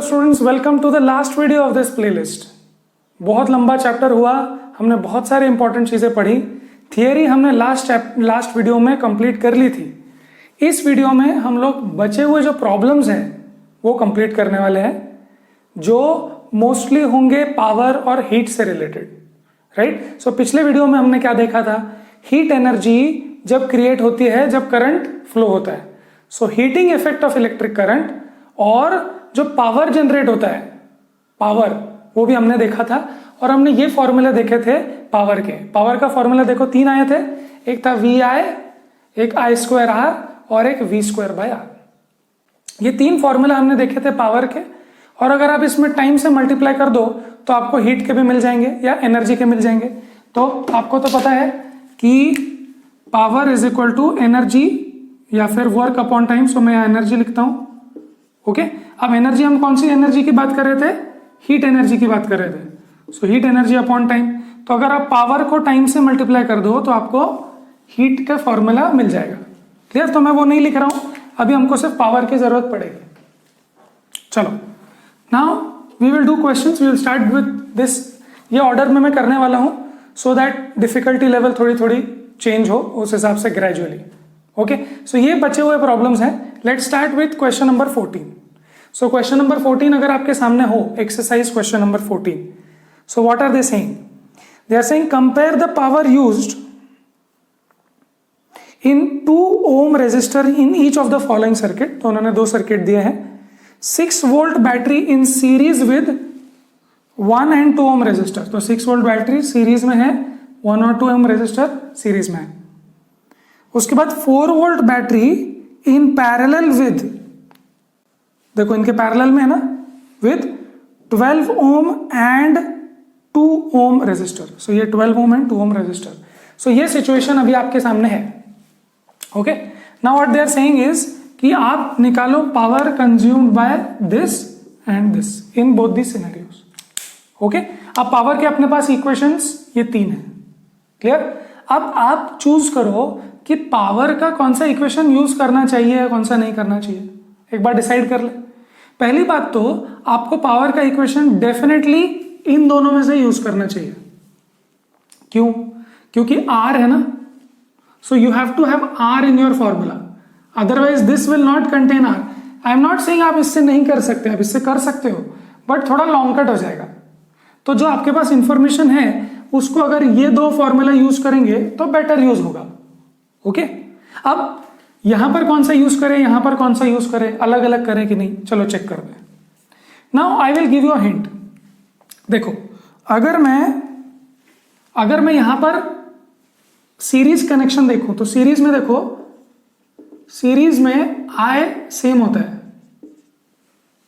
Students, welcome to the last video of this playlist. बहुत लंबा chapter हुआ, हमने बहुत सारे इंपॉर्टेंट चीज़ें पढ़ी। थियरी हमने लास्ट वीडियो में कंप्लीट कर ली थी। इस वीडियो में हम लोग बचे हुए जो प्रॉब्लम्स हैं वो कंप्लीट करने वाले हैं, जो मोस्टली होंगे पावर और हीट से रिलेटेड, राइट। सो पिछले वीडियो में हमने क्या देखा था, हीट एनर्जी जब क्रिएट होती है जब करंट फ्लो होता है। So heating effect of electric current और जो पावर जनरेट होता है, पावर, वो भी हमने देखा था। और हमने ये फॉर्मूले देखे थे पावर के। पावर का फॉर्मूला देखो, तीन आए थे, एक था वी आई, एक आई स्क्वायर आर और एक वी स्क्वायर बाय आर। ये तीन फॉर्मूला हमने देखे थे पावर के। और अगर आप इसमें टाइम से मल्टीप्लाई कर दो तो आपको हीट के भी मिल जाएंगे या एनर्जी के मिल जाएंगे। तो आपको तो पता है कि power is equal to energy या फिर वर्क अपॉन टाइम। सो मैं एनर्जी लिखता हूं, ओके। अब एनर्जी, हम कौन सी एनर्जी की बात कर रहे थे, हीट एनर्जी की बात कर रहे थे। So heat energy upon time. तो अगर आप पावर को टाइम से मल्टीप्लाई कर दो तो आपको हीट का फॉर्मूला मिल जाएगा। क्लियर। तो मैं वो नहीं लिख रहा हूं, अभी हमको सिर्फ पावर की जरूरत पड़ेगी। चलो, now we will do questions. We will start with this. ये ऑर्डर में मैं करने वाला हूं सो दैट डिफिकल्टी लेवल थोड़ी थोड़ी चेंज हो, उस हिसाब से ग्रेजुअली, ओके। सो ये बचे हुए प्रॉब्लम्स हैं। Let's start with question number 14। So question number 14 अगर आपके सामने हो, exercise question number 14। So what are they saying? They are saying compare the power used in 2 ohm resistor in each of the following circuit. तो उन्होंने 2 circuit दिए हैं। 6 volt battery in series with 1 and 2 ohm resistor. तो 6 volt battery series में है, 1 और 2 ohm resistor series में है। उसके बाद 4 volt battery in parallel with, देखो इनके पैरेलल में है ना, with 12 ohm and 2 ohm resistor. So ये 12 ohm and 2 ohm resistor. So ये सिचुएशन अभी आपके सामने है, okay. Now what they are saying is कि आप निकालो power consumed by this and this in both the scenarios, okay. अब पावर के अपने पास इक्वेशंस ये 3 है, क्लियर। अब आप चूज करो कि पावर का कौन सा इक्वेशन यूज करना चाहिए या कौन सा नहीं करना चाहिए, एक बार डिसाइड कर ले। पहली बात तो आपको पावर का इक्वेशन डेफिनेटली इन दोनों में से यूज करना चाहिए। क्यों? क्योंकि आर है ना, so you have to have R in your formula, otherwise this will not contain R. I am not saying आप इससे नहीं कर सकते, आप इससे कर सकते हो, बट थोड़ा लॉन्ग कट हो जाएगा। तो जो आपके पास इंफॉर्मेशन है उसको अगर ये 2 फॉर्मूला यूज करेंगे तो बेटर यूज होगा, ओके। अब यहां पर कौन सा यूज करें, यहां पर कौन सा यूज करें, अलग अलग करें कि नहीं, चलो चेक कर दें। Now I will give you a hint. देखो, अगर मैं यहां पर सीरीज कनेक्शन देखूं तो सीरीज में देखो, सीरीज में आई सेम होता है,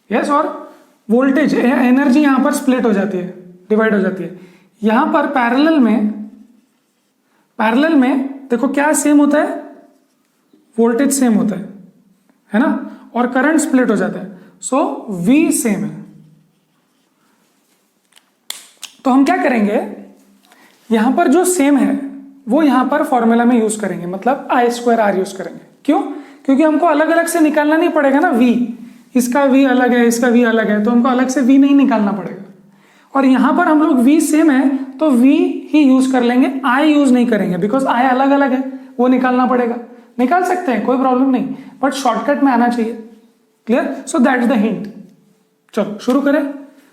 यस। और वोल्टेज, एनर्जी यहां पर स्प्लिट हो जाती है, डिवाइड हो जाती है। यहां पर पैरेलल में देखो क्या सेम होता है, वोल्टेज सेम होता है ना, और करंट स्प्लिट हो जाता है। सो V सेम है। तो हम क्या करेंगे, यहां पर जो सेम है वो यहां पर फॉर्मूला में यूज करेंगे, मतलब आई स्क्वायर आर यूज करेंगे। क्यों? क्योंकि हमको अलग अलग से निकालना नहीं पड़ेगा ना V। इसका V अलग है, इसका V अलग है, तो हमको अलग से V नहीं निकालना पड़ेगा। और यहां पर हम लोग V सेम है तो V ही यूज कर लेंगे, I यूज नहीं करेंगे, बिकॉज I अलग अलग है, वो निकालना पड़ेगा। निकाल सकते हैं, कोई प्रॉब्लम नहीं, बट शॉर्टकट में आना चाहिए, clear. So that is the hint. चलो शुरू करें।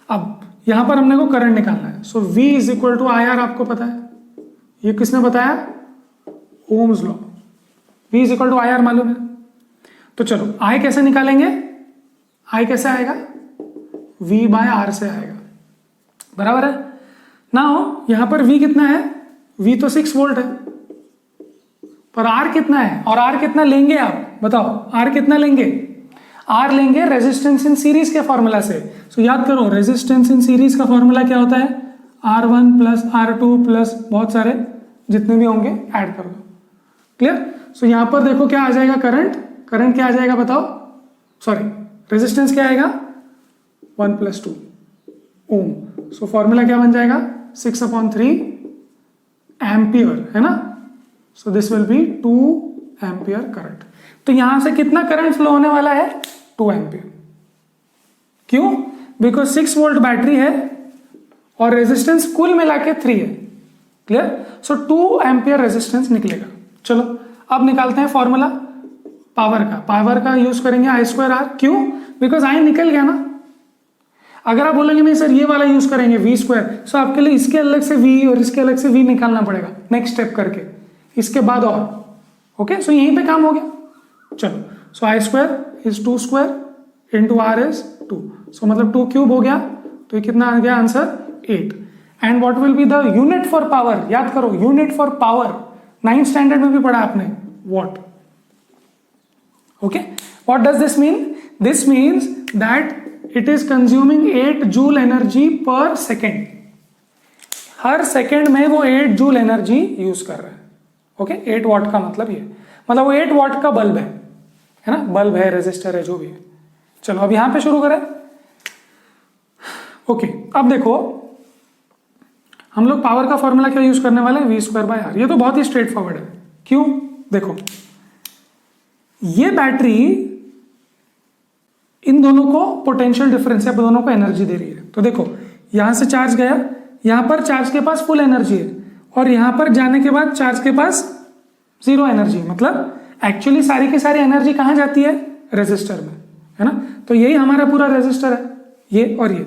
अब यहां पर हमने को करंट निकालना है। So V is equal to I R, आपको पता है, ये किसने बताया, Ohm's law. V is equal to I R मालूम है। तो चलो I कैसे निकालेंगे, I कैसे आएगा, V बाय आर से आएगा, बराबर है। नाउ यहां पर V कितना है, V तो 6 वोल्ट है, पर R कितना है, और R कितना लेंगे आप बताओ, R कितना लेंगे, R लेंगे रेजिस्टेंस इन सीरीज के फॉर्मूला से। सो याद करो, रेजिस्टेंस इन सीरीज का फॉर्मूला क्या होता है, R1 प्लस R2 प्लस बहुत सारे जितने भी होंगे ऐड कर दो, क्लियर। सो यहां पर देखो क्या आ जाएगा, करंट क्या आ जाएगा बताओ, सॉरी रेजिस्टेंस क्या आएगा, 1 + 2 ओम। सो फॉर्मूला क्या बन जाएगा, 6/3 एम्पियर, है ना। So this will be 2 ampere current. तो यहां से कितना करंट फ्लो होने वाला है, 2 एम्पियर। क्यों? बिकॉज 6 वोल्ट बैटरी है और रेजिस्टेंस कुल मिला के 3 है। क्लियर? सो 2 एम्पियर रेजिस्टेंस निकलेगा। चलो अब निकालते हैं फॉर्मूला पावर का यूज करेंगे आई स्क्वायर आर। क्यों? बिकॉज आई निकल गया ना। अगर आप बोलेंगे नहीं सर ये वाला यूज करेंगे वी स्क्वायर, सो आपके लिए इसके अलग से वी और इसके अलग से वी निकालना पड़ेगा नेक्स्ट स्टेप करके, इसके बाद और। ओके, सो यहीं पे काम हो गया। चलो, so I square is 2 square into R is 2, so मतलब 2 क्यूब हो गया। तो ये कितना आ गया answer? 8। And what will be the unit for power? याद करो, unit for power 9th standard में भी पढ़ा आपने, what. Okay, what does this mean? This means that it is consuming 8 joule energy पर सेकेंड। हर सेकेंड में वो 8 जूल एनर्जी यूज कर रहा है। ओके, 8 वॉट का मतलब ये, मतलब वो 8 वॉट का बल्ब है ना, बल्ब है, रेजिस्टर है, जो भी है। चलो अब यहां पे शुरू करें। ओके, अब देखो हम लोग पावर का फॉर्मूला क्या यूज करने वाले हैं? V square by R. ये तो बहुत ही स्ट्रेट फॉरवर्ड है। क्यों? देखो ये बैटरी इन दोनों को पोटेंशियल डिफरेंस या दोनों को एनर्जी दे रही है। तो देखो यहां से चार्ज गया, यहां पर चार्ज के पास फुल एनर्जी है और यहां पर जाने के बाद चार्ज के पास 0 एनर्जी। मतलब एक्चुअली सारी की सारी एनर्जी कहां जाती है? रेजिस्टर में, है ना। तो यही हमारा पूरा रेजिस्टर है, ये और ये।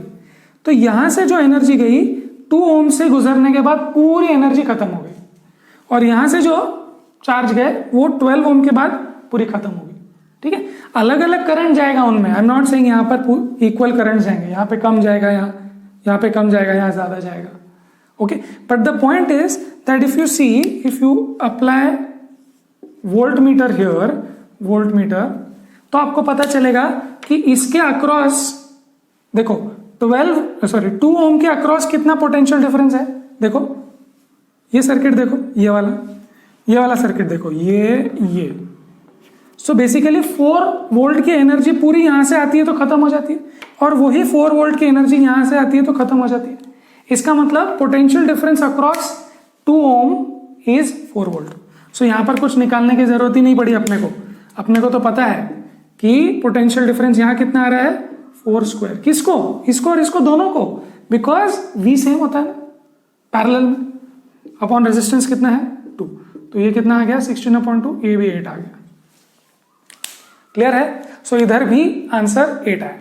तो यहां से जो एनर्जी गई 2 ओम से गुजरने के बाद पूरी एनर्जी खत्म हो गई, और यहां से जो चार्ज गए वो 12 ओम के बाद पूरी खत्म हो गई। ठीक है, अलग अलग करंट जाएगा उनमें। आई एम नॉट सेइंग यहाँ पर इक्वल करंट जाएंगे, यहाँ पे कम जाएगा, यहाँ पे कम जाएगा, यहाँ ज्यादा जाएगा। Okay, but the point is that if you apply volt meter here, volt meter, तो आपको पता चलेगा कि इसके अक्रॉस देखो 2 ओम के अक्रॉस कितना पोटेंशियल डिफरेंस है। देखो ये सर्किट देखो, ये वाला सर्किट देखो, ये सो बेसिकली 4 वोल्ट की एनर्जी पूरी यहां से आती है तो खत्म हो जाती है, और वही 4 वोल्ट की एनर्जी यहां से आती है तो खत्म हो जाती है। इसका मतलब potential difference across 2 ohm is 4 volt. So यहां पर कुछ निकालने की जरूरत ही नहीं पड़ी अपने को तो पता है कि पोटेंशियल डिफरेंस यहां कितना आ रहा है? 4 स्क्वायर। किसको? इसको और इसको, दोनों को, बिकॉज वी सेम होता है ना पैरेलल में। अपॉन रेजिस्टेंस कितना है? 2, तो ये कितना आ गया? 16/2, ये भी 8 आ गया। क्लियर है? सो इधर भी आंसर 8 आया।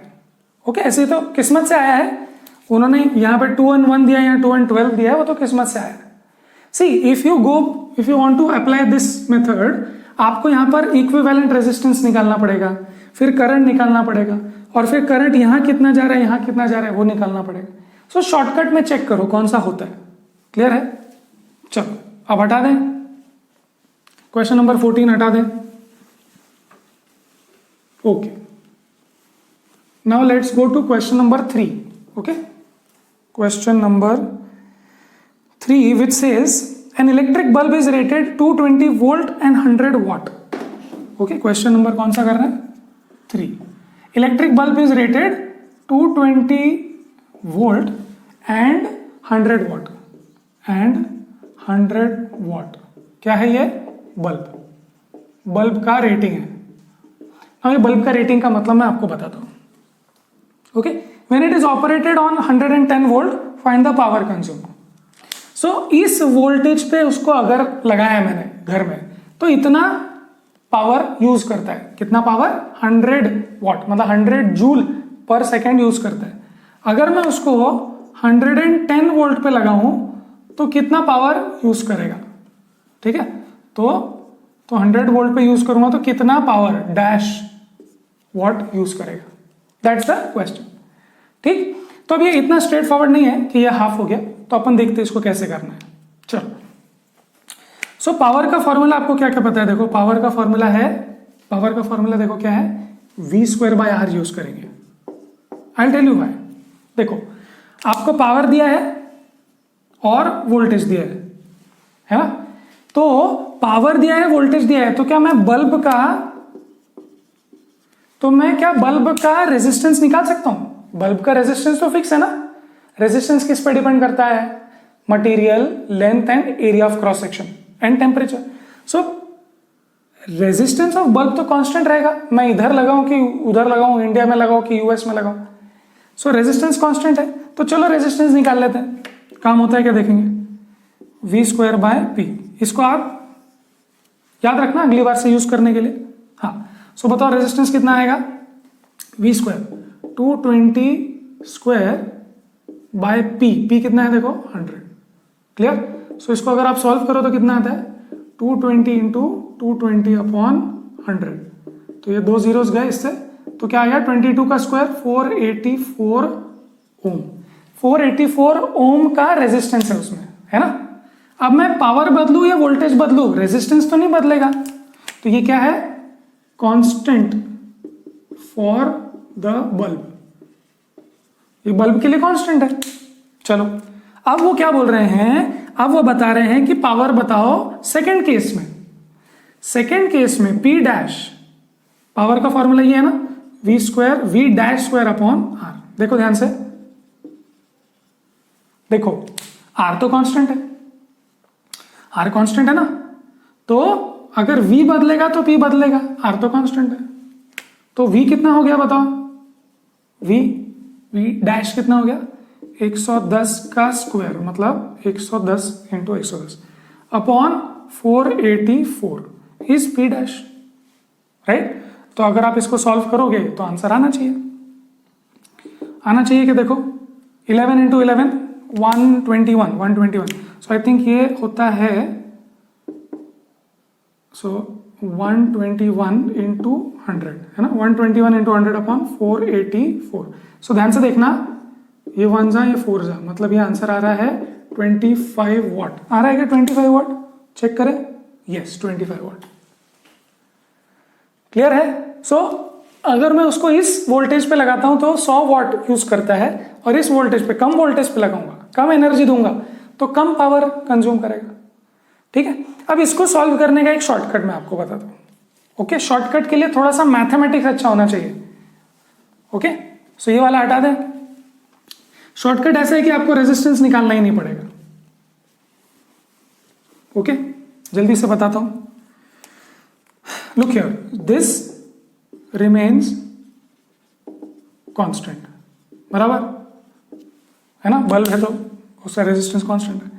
ओके, ऐसे तो किस्मत से आया है, उन्होंने यहाँ पे 2 and 1 दिया, यहाँ 2 and 12 दिया है, वो तो किस्मत से आया है। See if you want to apply this method, आपको यहाँ पर इक्विवेलेंट रेजिस्टेंस निकालना पड़ेगा, फिर करंट निकालना पड़ेगा, और फिर करंट यहाँ कितना जा रहा है, यहाँ कितना जा रहा है, वो निकालना पड़ेगा। सो शॉर्टकट में चेक करो कौन सा होता है। क्लियर है? चलो अब हटा दें, क्वेश्चन नंबर 14 हटा दें। Okay, now let's go to question number 3. Okay, question number 3, which says an electric bulb is rated 220 volt and 100 watt. Okay, question number कौन सा कर रहे हैं? 3. Electric bulb is rated 220 volt and 100 watt. And 100 watt क्या है? ये bulb का rating है। ये बल्ब का रेटिंग का मतलब मैं आपको बताता हूं। Okay, when it is operated on 110 volt, find the power consume. So इस वोल्टेज पे उसको अगर लगाया मैंने घर में, तो इतना पावर यूज करता है। कितना पावर? 100 वॉट, मतलब 100 जूल पर सेकेंड यूज करता है। अगर मैं उसको 110 वोल्ट पे लगाऊं तो कितना पावर यूज करेगा? ठीक है, तो 100 वोल्ट पे यूज करूंगा तो कितना पावर डैश वॉट यूज करेगा? That's the question. ठीक, तो अब ये इतना स्ट्रेट फॉरवर्ड नहीं है कि ये हाफ हो गया, तो अपन देखते हैं इसको कैसे करना है। चलो, सो पावर का फॉर्मूला आपको क्या क्या पता है? देखो पावर का फॉर्मूला देखो क्या है? V square by R use करेंगे। I tell you why. देखो आपको पावर दिया है और वोल्टेज दिया है ना। तो पावर दिया है, वोल्टेज दिया है, तो क्या मैं बल्ब का रेजिस्टेंस निकाल सकता हूं? बल्ब का रेजिस्टेंस तो फिक्स है ना। रेजिस्टेंस किस पे डिपेंड करता है? Material, length and area of cross section and temperature. So resistance of bulb तो कांस्टेंट रहेगा। मैं इधर लगाऊं कि उधर लगाऊं, इंडिया में लगाऊं कि यूएस में लगाऊं, सो रेजिस्टेंस कांस्टेंट है, तो चलो रेजिस्टेंस निकाल लेते हैं, काम होता है क्या देखेंगे। वी स्क्वायर बाय पी, इसको आप याद रखना अगली बार से यूज करने के लिए। हाँ, सो बताओ रेजिस्टेंस कितना आएगा, V square 220 square by P, P कितना है देखो 100, क्लियर। सो इसको अगर आप सॉल्व करो तो कितना आता है 220 इंटू 220 अपॉन 100, तो ये 2 जीरोस गए इससे, तो क्या आ गया 22 का स्क्वायर 484 ओम। 484 ओम का रेजिस्टेंस है उसमें, है ना। अब मैं पावर बदलू या वोल्टेज बदलू, रेजिस्टेंस तो नहीं बदलेगा, तो ये क्या है कांस्टेंट फॉर द बल्ब, ये बल्ब के लिए कांस्टेंट है। चलो अब वो क्या बोल रहे हैं, अब वो बता रहे हैं कि पावर बताओ सेकंड केस में। सेकंड केस में P डैश, पावर का फॉर्मूला ये है ना, V square V dash square upon R। देखो ध्यान से, देखो R तो कांस्टेंट है, R कांस्टेंट है ना, तो अगर V बदलेगा तो P बदलेगा, R तो कांस्टेंट है, तो V कितना हो गया बताओ, V डैश कितना हो गया 110 का स्क्वायर, मतलब 110 into 110 upon 484 is P dash, right. तो अगर आप इसको सॉल्व करोगे तो आंसर आना चाहिए कि देखो 11 इंटू 11 121, सो आई थिंक ये होता है, सो 121 इंटू 100 है ना, 121 इंटू 100 अपॉन 484। सो ध्यान से देखना, ये 1 जा ये 4 जा, मतलब ये आंसर आ रहा है 25 वाट आ रहा है क्या, 25 वाट चेक करें, यस 25 वाट, क्लियर है। सो अगर मैं उसको इस वोल्टेज पे लगाता हूं तो 100 वाट यूज करता है, और इस वोल्टेज पे कम वोल्टेज पे लगाऊंगा, कम एनर्जी दूंगा तो कम पावर कंज्यूम करेगा, ठीक है। अब इसको सॉल्व करने का एक शॉर्टकट मैं आपको बताता हूं, ओके। शॉर्टकट के लिए थोड़ा सा मैथमेटिक्स अच्छा होना चाहिए, ओके। सो ये वाला हटा दें, शॉर्टकट ऐसा है कि आपको रेजिस्टेंस निकालना ही नहीं पड़ेगा, ओके। जल्दी से बताता हूं, look here, this remains constant, बराबर है ना, बल्ब है तो उसका रेजिस्टेंस कांस्टेंट है।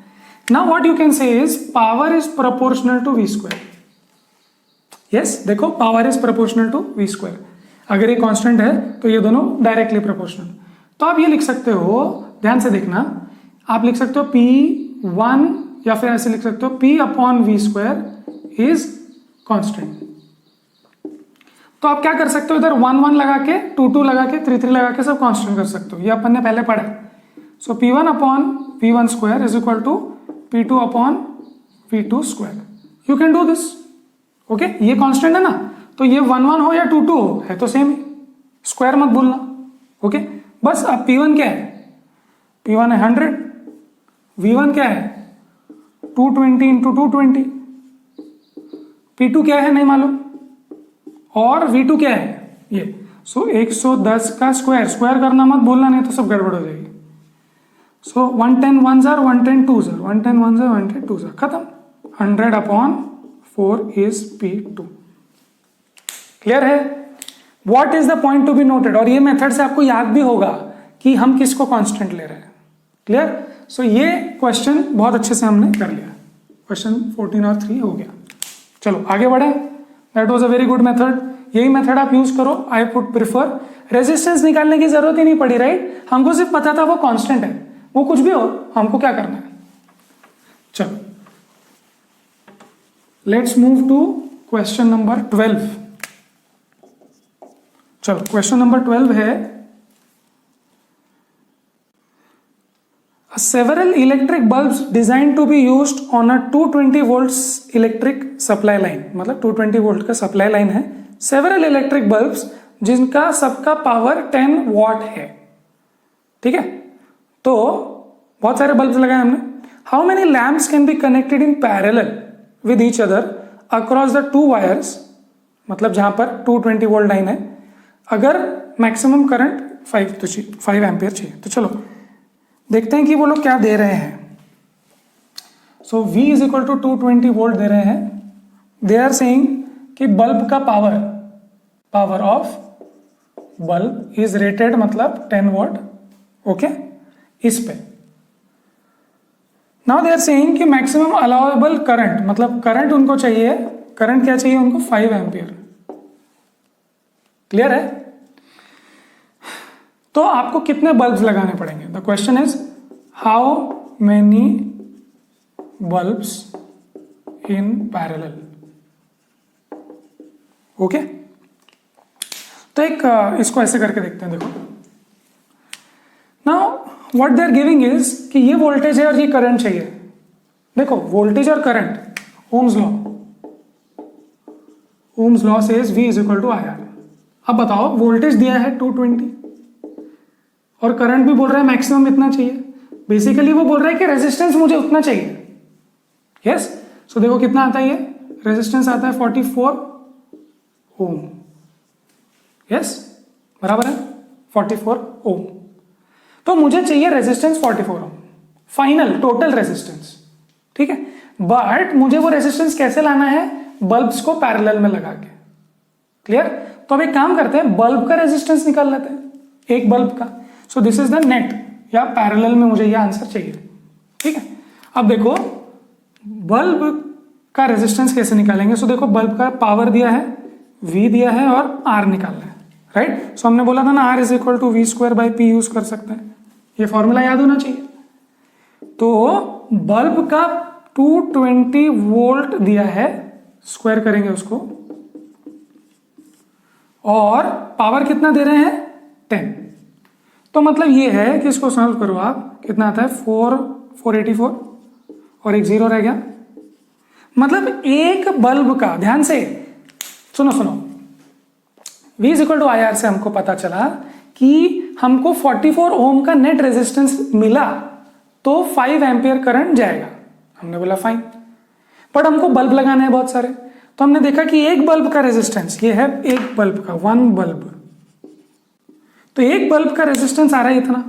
Now what you can say is power is proportional to V square, yes देखो power is proportional to V square, अगर ये कांस्टेंट है तो ये दोनों डायरेक्टली प्रोपोर्शनल। तो आप ये लिख सकते हो, ध्यान से देखना, आप लिख सकते हो P1 या फिर ऐसे लिख सकते हो P upon V square is constant. तो आप क्या कर सकते हो, इधर 1 1 लगा के 2 2 लगा के 3 3 लगा के सब कांस्टेंट कर सकते हो, ये अपन ने पहले पढ़ा। So P1 upon V1 square is equal to P2 upon V2 square, you can do this, okay. ये कांस्टेंट है ना, तो ये 1 1 हो या 2 2 हो, है तो सेम ही, स्क्वायर मत भूलना, ओके। बस अब P1 क्या है, P1 है 100, V1 क्या है 220 इंटू 220, P2 क्या है नहीं मालूम, और V2 क्या है ये, सो 110 का स्क्वायर, स्क्वायर करना मत भूलना नहीं तो सब गड़बड़ हो जाएगी। सो 110 1 जार 110 2 जार 110 1 जार 110 2 जार, खत्म, 100 अपॉन 4 इज P2, क्लियर है। What is the point to be noted, और ये मेथड से आपको याद भी होगा कि हम किसको कांस्टेंट ले रहे हैं, क्लियर। सो ये क्वेश्चन बहुत अच्छे से हमने कर लिया, क्वेश्चन 14 और 3 हो गया। चलो आगे बढ़े, that was a very good method, यही मेथड आप यूज करो, आई वुड प्रिफर। रेजिस्टेंस निकालने की जरूरत ही नहीं पड़ी, राइट, हमको सिर्फ पता था वो कांस्टेंट है, वो कुछ भी हो हमको क्या करना है। चलो let's move to question number 12। चलो क्वेश्चन नंबर 12 है, several electric bulbs designed to be used on a 220 volts electric supply line, मतलब 220 वोल्ट का सप्लाई लाइन है, several electric bulbs जिनका सबका पावर 10 वॉट है, ठीक है। तो बहुत सारे बल्ब्स लगाए हमने। How many lamps can be connected in parallel with each other across the 2 wires, मतलब जहां पर 220 वोल्ट लाइन है, अगर मैक्सिमम करंट 5 एम्पियर चाहिए। तो चलो देखते हैं कि वो लोग क्या दे रहे हैं। So V is equal to 220 volt दे रहे हैं, दे आर सेइंग कि बल्ब का power of bulb is rated मतलब 10 वॉट, ओके, इस पे। नाउ दे आर सेइंग कि मैक्सिमम अलाउएबल करंट, मतलब करंट उनको चाहिए, करंट क्या चाहिए उनको, 5 एम्पियर। क्लियर है? तो आपको कितने बल्ब्स लगाने पड़ेंगे? The question is how many bulbs in parallel, okay. तो एक इसको ऐसे करके देखते हैं, देखो। Now what they are giving is कि ये वोल्टेज है और ये करंट चाहिए। देखो वोल्टेज और current, Ohm's law says V is equal to IR। अब बताओ वोल्टेज दिया है 220 और करंट भी बोल रहा है मैक्सिमम इतना चाहिए। बेसिकली वो बोल रहा है कि रेजिस्टेंस मुझे उतना चाहिए। यस, सो देखो कितना आता है, ये रेजिस्टेंस आता है 44 ओम। यस, बराबर है 44 ओम। तो मुझे चाहिए रेजिस्टेंस 44 ओम, फाइनल टोटल रेजिस्टेंस, ठीक है। बट मुझे वो रेजिस्टेंस कैसे लाना है, बल्ब्स को पैरेलल में लगा के। क्लियर? तो अब एक काम करते हैं, बल्ब का रेजिस्टेंस निकाल लेते हैं, एक बल्ब का। सो दिस इज द नेट, या पैरेलल में मुझे ये आंसर चाहिए, ठीक है। अब देखो बल्ब का रेजिस्टेंस कैसे निकालेंगे। सो देखो बल्ब का पावर दिया है, V दिया है और R निकालना है, राइट। सो हमने बोला था ना R is equal to V²/P use कर सकते हैं, ये फॉर्मूला याद होना चाहिए। तो बल्ब का 220 वोल्ट दिया है, स्क्वायर करेंगे उसको, और पावर कितना दे रहे हैं 10। तो मतलब ये है कि इसको सॉल्व करो आप, कितना आता है 484 और एक 0 रह गया। मतलब एक बल्ब का, ध्यान से सुनो, V is equal to IR से हमको पता चला कि हमको 44 ओम का नेट रेजिस्टेंस मिला तो 5 एम्पियर करंट जाएगा। हमने बोला फाइन, बट हमको बल्ब लगाने हैं बहुत सारे। तो हमने देखा कि एक बल्ब का रेजिस्टेंस, ये है एक बल्ब का, 1 बल्ब, तो एक बल्ब का रेजिस्टेंस आ रहा है इतना।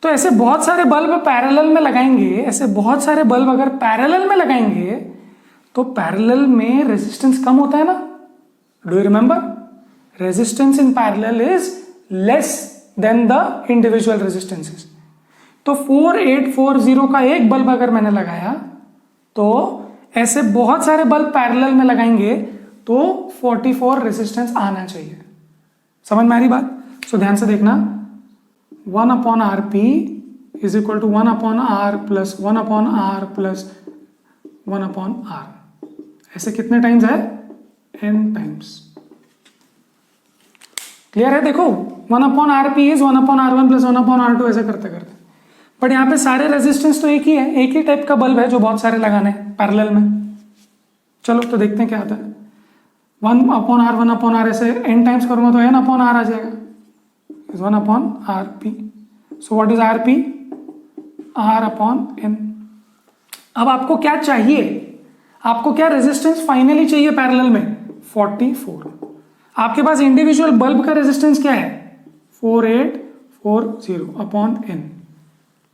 तो ऐसे बहुत सारे बल्ब पैरेलल में लगाएंगे, ऐसे बहुत सारे बल्ब अगर पैरेलल में लगाएंगे तो पैरेलल में रेजिस्टेंस कम होता है ना। Do you remember? Resistance in parallel is less than the individual resistances. तो 4840 का एक बल्ब अगर मैंने लगाया तो ऐसे बहुत सारे बल्ब पैरेलल में लगाएंगे तो 44 रेजिस्टेंस आना चाहिए। समझ में आ रही बात? सो ध्यान से देखना, 1/RP is equal to 1/R plus 1/R plus 1/R। ऐसे कितने टाइम्स है? n times. क्लियर है? देखो 1/RP is 1/R1 plus 1/R2, ऐसे करते करते। बट यहाँ पे सारे रेजिस्टेंस तो एक ही है, एक ही टाइप का बल्ब है जो बहुत सारे लगाने हैं पैरेलल में। चलो तो देखते हैं क्या आता है। 1/R 1/R ऐसे n टाइम्स करूंगा तो n/R आ जाएगा, is 1/RP। So what is RP? R/n। अब आपको क्या चाहिए, आपको क्या रेजिस्टेंस फाइनली चाहिए पैरेलल में? 44। आपके पास इंडिविजुअल बल्ब का रेजिस्टेंस क्या है? 4840/n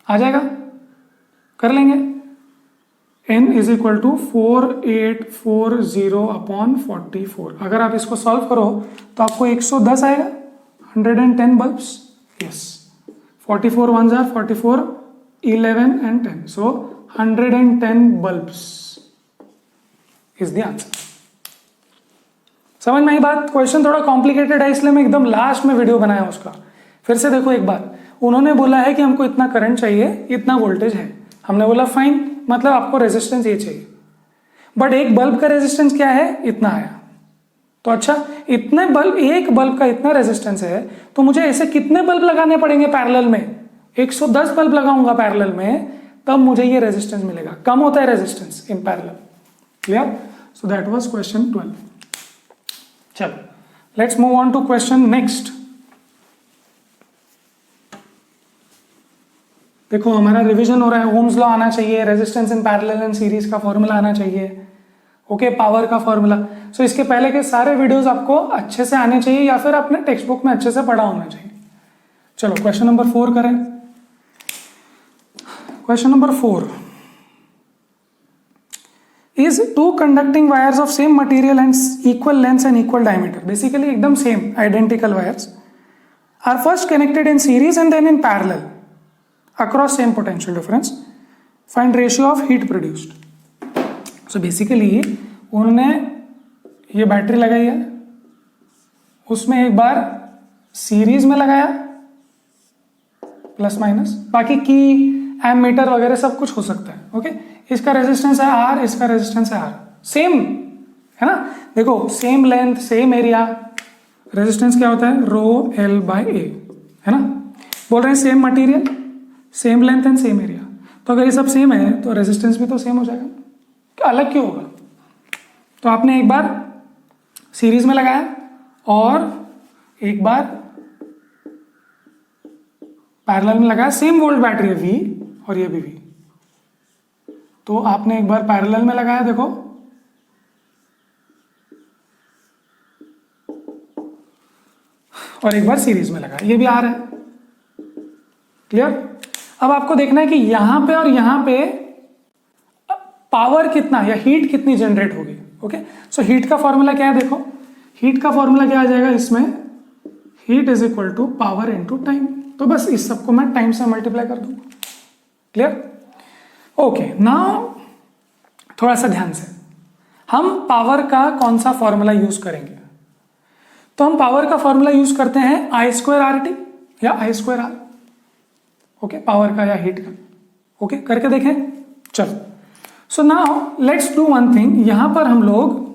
आ जाएगा, कर लेंगे। n is equal to 4840/44। अगर आप इसको सॉल्व करो तो आपको 110 आएगा, 110 bulbs. Yes, 44 1s are 44, 11 and 10, so 110 bulbs is the answer। समझ में आई बात? क्वेश्चन थोड़ा कॉम्प्लिकेटेड है इसलिए मैं एकदम लास्ट में वीडियो बनाया उसका। फिर से देखो एक बार, उन्होंने बोला है कि हमको इतना करंट चाहिए, इतना वोल्टेज है। हमने बोला फाइन, मतलब आपको रेजिस्टेंस ये चाहिए। बट एक बल्ब का रेजिस्टेंस क्या है? इतना आया। तो अच्छा, इतने बल्ब, एक बल्ब का इतना रेजिस्टेंस है तो मुझे ऐसे कितने बल्ब लगाने पड़ेंगे पैरेलल में? 110 बल्ब लगाऊंगा पैरेलल में, तब मुझे ये रेजिस्टेंस मिलेगा। कम होता है resistance in parallel. Clear? So that was question 12। चलो let's move on to question next. देखो हमारा रिवीजन हो रहा है, ओम्स लॉ आना चाहिए, resistance in parallel and series का फॉर्मूला आना चाहिए, ओके, पावर का फॉर्मूला। सो इसके पहले के सारे वीडियोस आपको अच्छे से आने चाहिए या फिर अपने टेक्स्ट बुक में अच्छे से पढ़ा होना चाहिए। चलो क्वेश्चन नंबर 4 करें। Question number 4, is two conducting wires of same material and equal length and equal diameter, basically एकदम same identical wires are first connected in series and then in parallel across same potential difference, find ratio of heat produced. So basically उन्होंने ये battery लगाई है, उसमें एक बार series में लगाया plus minus, बाकी की एमीटर वगैरह सब कुछ हो सकता है। ओके, इसका रेजिस्टेंस है आर, इसका रेजिस्टेंस है आर, सेम है ना। देखो same length same area, resistance क्या होता है रो एल बाय ए, है ना। बोल रहे हैं same material same length and same area, तो अगर ये सब सेम है तो रेजिस्टेंस भी तो सेम हो जाएगा, क्या अलग क्यों होगा। तो आपने एक बार सीरीज में लगाया और एक बार पैरेलल में लगाया, सेम वोल्ट बैटरी है V और ये भी V, तो आपने एक बार पैरेलल में लगाया देखो, और एक बार सीरीज में लगाया, ये भी आ रहा है। क्लियर। अब आपको देखना है कि यहां पे और यहां पे पावर कितना या हीट कितनी जनरेट होगी। ओके, सो हीट का फॉर्मूला क्या है, देखो हीट का फॉर्मूला क्या आ जाएगा इसमें, heat is equal to power into time, तो बस इस सबको मैं टाइम से मल्टीप्लाई कर दूंगा। क्लियर। ओके, नाउ थोड़ा सा ध्यान से, हम पावर का कौन सा फॉर्मूला यूज करेंगे, तो हम पावर का फॉर्मूला यूज करते हैं आई स्क्वायर आर टी या आई स्क्वायर आर। ओके, पावर का या हीट का। ओके, करके देखें, चलो। So now let's do one thing, यहां पर हम लोग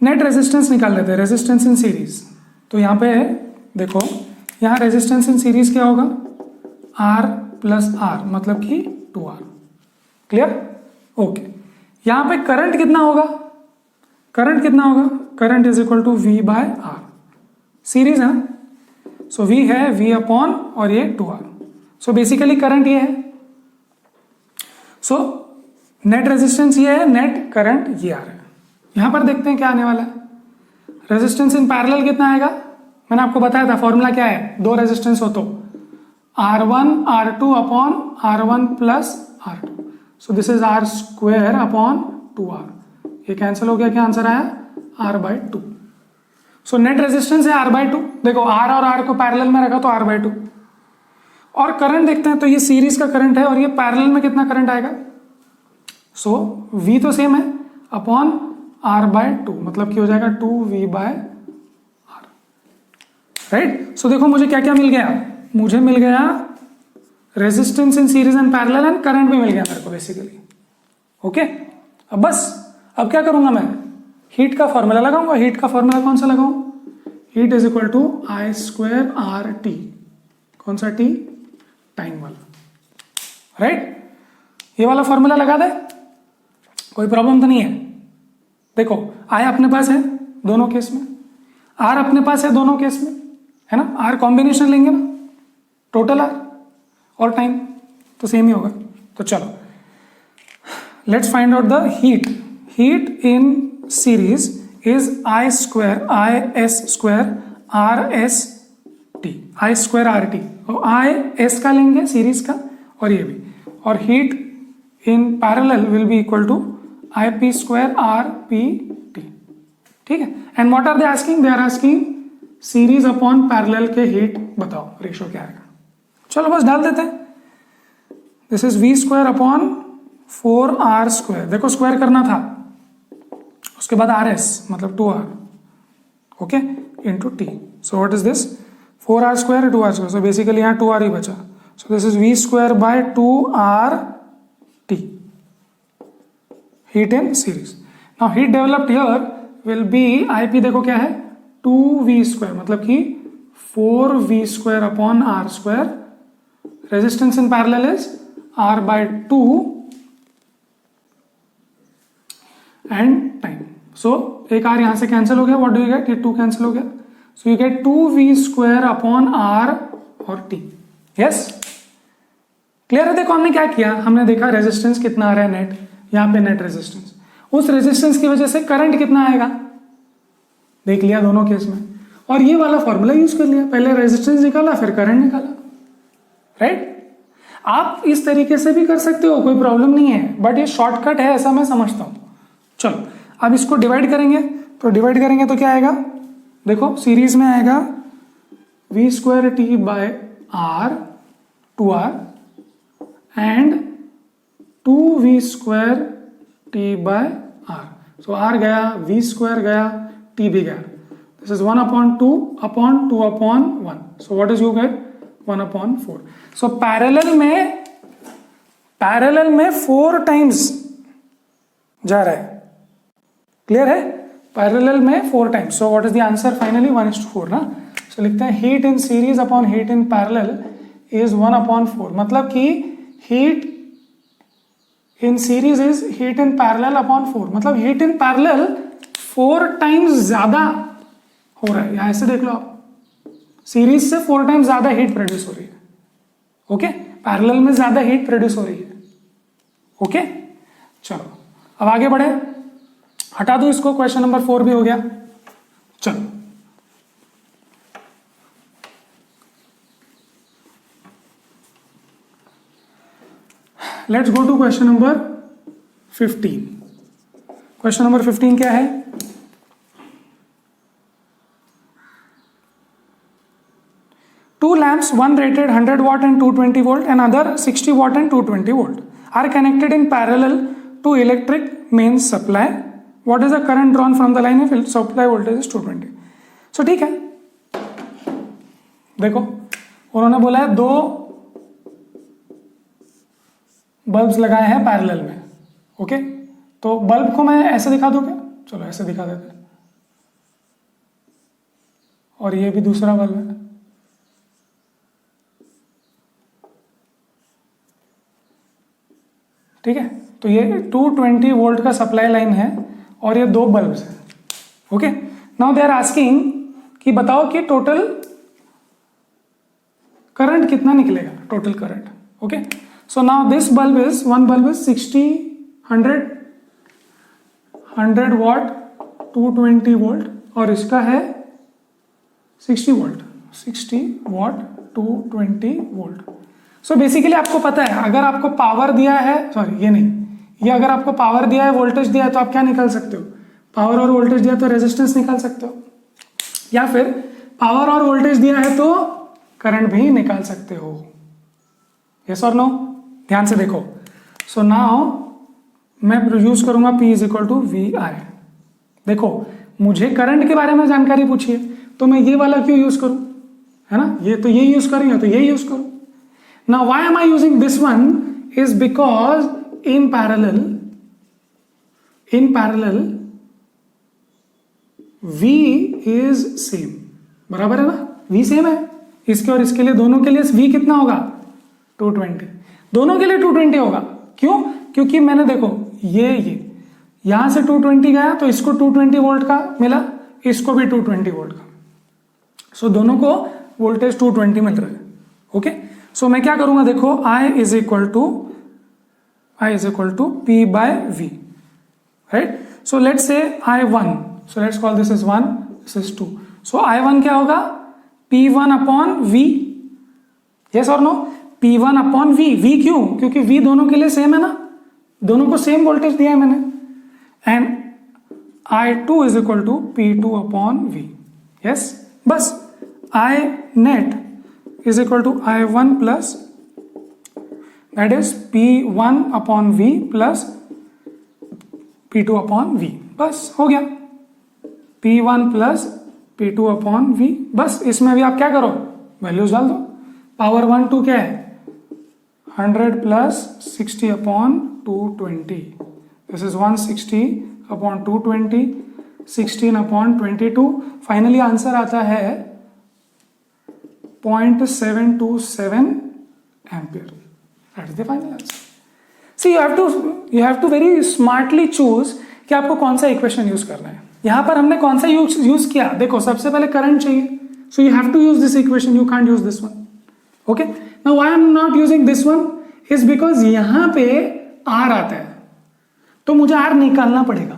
नेट रेजिस्टेंस निकाल लेते हैं, रेजिस्टेंस इन सीरीज। तो यहां पे देखो, यहां रेजिस्टेंस इन सीरीज क्या होगा, आर प्लस आर, मतलब कि 2R। क्लियर। ओके, यहां पे करंट कितना होगा, करंट कितना होगा, current is equal to V by R, series है ना। सो V है V अपॉन और ये 2R, सो बेसिकली करंट ये है। सो नेट रेजिस्टेंस ये है, नेट करंट ये आ रहा है। यहां पर देखते हैं क्या आने वाला है, रेजिस्टेंस इन पैरेलल कितना आएगा, मैंने आपको बताया था फॉर्मूला क्या है, दो रेजिस्टेंस हो तो R1 R2 upon R1 plus R2, so this is R square upon 2R, ये कैंसिल हो गया, क्या आंसर आया R by 2। So net resistance है R बाय 2, देखो R और R को पैरेलल में रखा तो R बाय 2। और करंट देखते हैं, तो ये सीरीज का करंट है और ये पैरेलल में कितना करंट आएगा, सो V तो सेम है अपॉन R बाय 2, मतलब कि हो जाएगा 2V बाय R, राइट। सो देखो मुझे क्या क्या मिल गया, मुझे मिल गया resistance in series and parallel and current भी मिल गया मेरे को बेसिकली। ओके, अब बस अब क्या करूंगा मैं, हीट का फॉर्मूला लगाऊंगा। हीट का फॉर्मूला कौन सा लगाऊं, heat is equal to I square R T, कौन सा टी, टाइम वाला, राइट। ये वाला फॉर्मूला लगा दे, कोई प्रॉब्लम तो नहीं है। देखो आई अपने पास है दोनों केस में, आर अपने पास है दोनों केस में, है ना। आर कॉम्बिनेशन लेंगे ना, टोटल आर और टाइम तो सेम ही होगा। तो चलो let's find out the heat. Heat in series is I square I S square R S T, I square R T, और आई एस का लेंगे सीरीज का और ये भी, और heat in parallel will be equal to I P square R P T. ठीक है, and what are they asking, they are asking series upon parallel के हीट बताओ, रेशियो क्या आएगा। चलो बस डाल देते हैं, this is V square upon 4R square, देखो स्क्वायर करना था, उसके बाद RS मतलब 2R, ओके, इंटू टी। So what is this, 4R square 2R square, so basically यहाँ 2R ही बचा, so this is V square by 2R T, heat in series. Now heat developed here will be IP, देखो क्या है 2V square, मतलब कि 4V square upon R square, resistance in parallel is R by 2 and time. So एक R यहां से cancel हो गया, व्हाट डू यू गेट, ये 2 कैंसिल हो गया, so you get 2V square upon R और T। यस, क्लियर है। देखो हमने क्या किया, हमने देखा रेजिस्टेंस कितना आ रहा है नेट, यहां पे नेट रेजिस्टेंस, उस रेजिस्टेंस की वजह से करंट कितना आएगा देख लिया दोनों केस में, और ये वाला फॉर्मूला यूज कर लिया, पहले रेजिस्टेंस निकाला फिर करंट निकाला, राइट। आप इस तरीके से भी कर सकते हो, कोई प्रॉब्लम नहीं है, बट ये शॉर्टकट है ऐसा मैं समझता हूँ। चलो अब इसको डिवाइड करेंगे, तो डिवाइड करेंगे तो क्या आएगा, देखो सीरीज में आएगा V square T by R 2r and 2v square T by R. So R गया, वी स्क्वायर गया, टी भी गया। This is 1/2 upon 2/1। So what is you get 1/4। सो पैरेलल में 4 टाइम्स जा रहा है, क्लियर है, पैरेलल में 4 times. So what is the answer finally 1:4 ना। सो लिखते हैं heat in series upon heat in parallel is 1/4। मतलब कि heat in series is heat in parallel upon 4। मतलब हीट इन पैरेलल 4 टाइम्स ज्यादा हो रहा है। यहां से देख लो आप, सीरीज से 4 टाइम्स ज्यादा हीट प्रोड्यूस हो रही है। ओके, पैरेलल में ज्यादा हीट प्रोड्यूस हो रही है। ओके, चलो अब आगे बढ़े, हटा दो इसको, क्वेश्चन नंबर 4 भी हो गया। चलो let's go to question number 15। Question number 15 क्या है, two lamps, one rated 100 watt and 220 volt, and other 60 watt and 220 volt, are connected in parallel to electric mains supply. What is the current drawn from the line if supply voltage is 220? So ठीक है, देखो उन्होंने बोला है 2 bulbs लगाए हैं parallel में। Okay, तो बल्ब को मैं ऐसे दिखा दूं क्या, चलो ऐसे दिखा देते हैं, और ये भी दूसरा बल्ब है। ठीक है, तो ये 220 वोल्ट का सप्लाई लाइन है और ये 2 बल्ब्स हैं। Okay, now they are asking कि बताओ कि टोटल करंट कितना निकलेगा, total current. Okay, so now this bulb is, one bulb is 100 watt 220 volt, और इसका है 60 volt, 60 watt 220 volt. So basically आपको पता है, अगर आपको पावर दिया है, सॉरी ये नहीं, ये अगर आपको पावर दिया है, वोल्टेज दिया है, तो आप क्या निकाल सकते हो, पावर और वोल्टेज दिया तो रेजिस्टेंस निकाल सकते हो, या फिर पावर और वोल्टेज दिया है तो करंट भी निकाल सकते हो। यस और नो, ध्यान से देखो। सो नाउ मैं यूज करूंगा P is equal to VI। देखो मुझे करंट के बारे में जानकारी पूछी है, तो मैं ये वाला क्यों यूज करूं, है ना, ये तो ये यूज करूंगा तो ये यूज करूं। Now why am I using this one is because in parallel V is same, बराबर है ना, V सेम है इसके और इसके लिए, दोनों के लिए V कितना होगा 220, दोनों के लिए 220 होगा। क्यों, क्योंकि मैंने देखो ये यहां से 220 गया तो इसको 220 वोल्ट का मिला, इसको भी 220 वोल्ट का, सो दोनों को वोल्टेज 220 मिल रहा है। ओके, सो मैं क्या करूंगा, देखो I is equal to P by V, right. So let's say I1, so let's call this is 1, this is 2। So I1 क्या होगा, P1 अपॉन V, यस और no, P1 upon V। V क्यों, क्योंकि V दोनों के लिए same है ना, दोनों को सेम वोल्टेज दिया है मैंने। And I2 is equal to P2 upon V, yes, बस I net is equal to I1 plus, that is P1 upon V plus P2 upon V, बस हो गया, P1 plus P2 upon V। बस इसमें भी आप क्या करो, वैल्यूज डाल दो। पावर 1 2 क्या है, 100 plus 60 upon 220, this is 160 upon 220, 16 upon 22, finally answer आता है 0.727 ampere. That is the final answer. See, you have to very smartly choose कि आपको कौन सा इक्वेशन यूज करना है। यहां पर हमने कौन सा यूज किया, देखो सबसे पहले करंट चाहिए, so you have to use this equation, you can't use this one. Okay, now why I'm not using this one is because यहां पे R आता है, तो मुझे R निकालना पड़ेगा,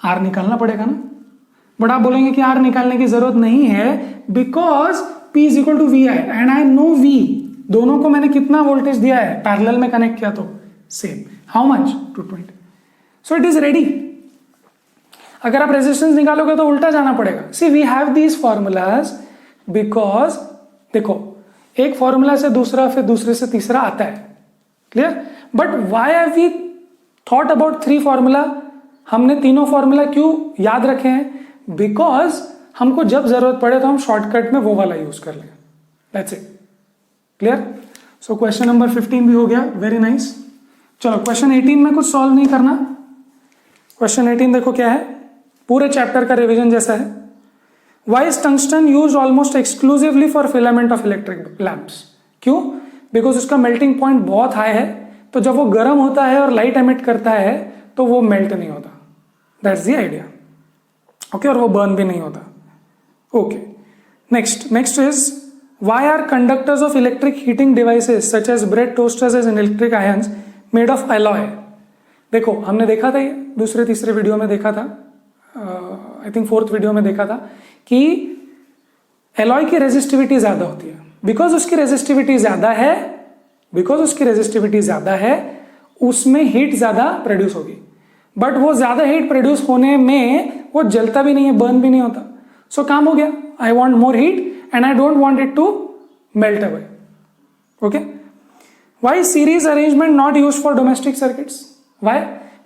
R निकालना पड़ेगा ना। बट आप बोलेंगे कि R निकालने की जरूरत नहीं है, because P is equal to VI and I know V, दोनों को मैंने कितना वोल्टेज दिया है, पैरेलल में कनेक्ट किया तो same, how much, 220. So it is ready. अगर आप रेजिस्टेंस निकालोगे तो उल्टा जाना पड़ेगा. See we have these formulas because देखो एक फॉर्मूला से दूसरा फिर दूसरे से तीसरा आता है, clear. But why have we thought about 3 formula. हमने तीनों फॉर्मूला क्यों याद रखे हैं, बिकॉज हमको जब जरूरत पड़े तो हम शॉर्टकट में वो वाला यूज कर लें. That's it, clear. So question number 15 भी हो गया, वेरी नाइस. चलो क्वेश्चन 18 में कुछ सॉल्व नहीं करना. क्वेश्चन 18 देखो क्या है, पूरे चैप्टर का रिवीजन जैसा है. Why is tungsten used almost exclusively for filament of electric lamps? क्यों? बिकॉज उसका मेल्टिंग पॉइंट बहुत हाई है, तो जब वो गर्म होता है और लाइट एमिट करता है तो वो मेल्ट नहीं होता. That's the idea. ओके, और वो बर्न भी नहीं होता. Okay, next is why are conductors of electric heating devices such as bread toasters as electric irons made of alloy? देखो हमने देखा था, ये दूसरे तीसरे वीडियो में देखा था, आई थिंक 4th वीडियो में देखा था कि एलॉय की रेजिस्टिविटी ज्यादा होती है. बिकॉज उसकी रेजिस्टिविटी ज्यादा है उसमें हीट ज्यादा प्रोड्यूस होगी. बट वो ज्यादा हीट प्रोड्यूस होने में वो जलता भी नहीं है, बर्न भी नहीं होता. सो काम हो गया. I want more heat and I don't want it to melt away. Okay? Why is series arrangement not used for domestic circuits? Why?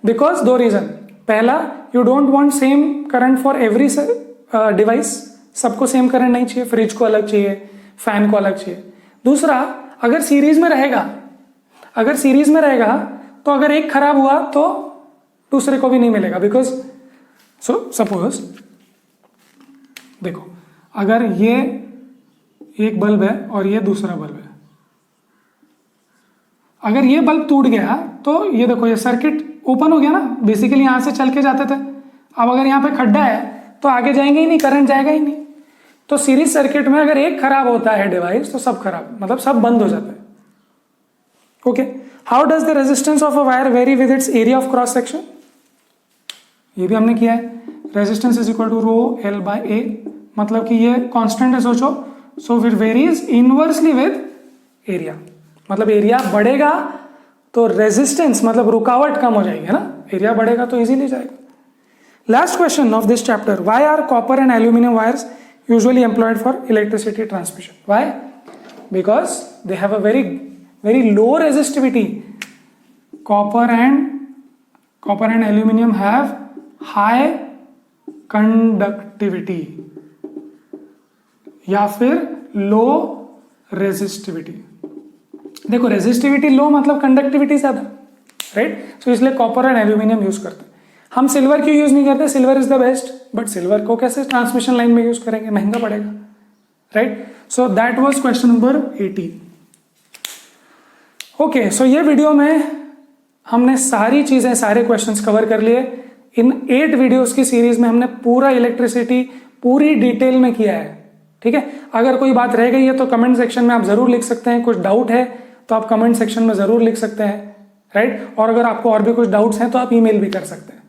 Because 2 reason. पहला, you don't want same current for every device. सबको same current नहीं चाहिए, fridge को अलग चाहिए, fan को अलग चाहिए. दूसरा, अगर सीरीज में रहेगा तो अगर एक खराब हुआ तो दूसरे को भी नहीं मिलेगा. बिकॉज सपोज देखो अगर ये एक बल्ब है और ये दूसरा बल्ब है, अगर ये बल्ब टूट गया तो ये देखो ये सर्किट ओपन हो गया ना. बेसिकली यहां से चल के जाते थे, अब अगर यहां पे खड्डा है तो आगे जाएंगे ही नहीं, करंट जाएगा ही नहीं. तो सीरीज सर्किट में अगर एक खराब होता है डिवाइस तो सब खराब, मतलब सब बंद हो जाता है. Okay, how does the resistance of a wire vary with its area of cross section? ये भी हमने किया है. Resistance is equal to rho L by A, मतलब कि ये कांस्टेंट है सोचो. सो फिर वेरीज इनवर्सली विद एरिया, मतलब एरिया बढ़ेगा तो रेजिस्टेंस मतलब रुकावट कम हो जाएगी, है ना. एरिया बढ़ेगा तो इजीली जाएगा. Last question of this chapter, why are copper and aluminium wires usually employed for electricity transmission? Why? Because they have a very low resistivity. Copper and aluminium have high conductivity या फिर लो resistivity. देखो resistivity लो मतलब conductivity ज्यादा, right. सो इसलिए copper and aluminium use करते हैं. हम silver क्यों यूज नहीं करते? Silver is the best, but silver को कैसे ट्रांसमिशन लाइन में यूज करेंगे, महंगा पड़ेगा, right. So that was question number 18. Okay, so ये वीडियो में हमने सारी चीजें, सारे क्वेश्चंस कवर कर लिए. इन 8 वीडियोस की सीरीज में हमने पूरा इलेक्ट्रिसिटी पूरी डिटेल में किया है, ठीक है. अगर कोई बात रह गई है तो कमेंट सेक्शन में आप जरूर लिख सकते हैं. कुछ डाउट है तो आप कमेंट सेक्शन में जरूर लिख सकते हैं, राइट. और अगर आपको और भी कुछ डाउट्स हैं तो आप ईमेल भी कर सकते हैं.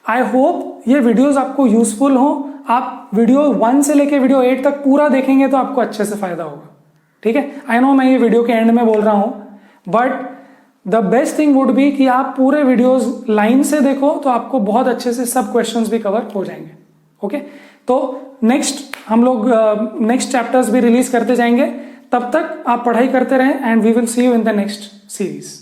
आई होप ये वीडियोस आपको यूजफुल हो. आप वीडियो 1 से लेके वीडियो 8 तक पूरा देखेंगे तो आपको अच्छे से फायदा होगा, ठीक है. आई नो मैं ये वीडियो के एंड में बोल रहा हूं, but the best thing would be कि आप पूरे वीडियोस लाइन से देखो तो आपको बहुत अच्छे से सब क्वेश्चंस भी कवर हो जाएंगे. ओके, तो नेक्स्ट हम लोग नेक्स्ट चैप्टर्स भी रिलीज करते जाएंगे. तब तक आप पढ़ाई करते रहें and we will see you in the next series.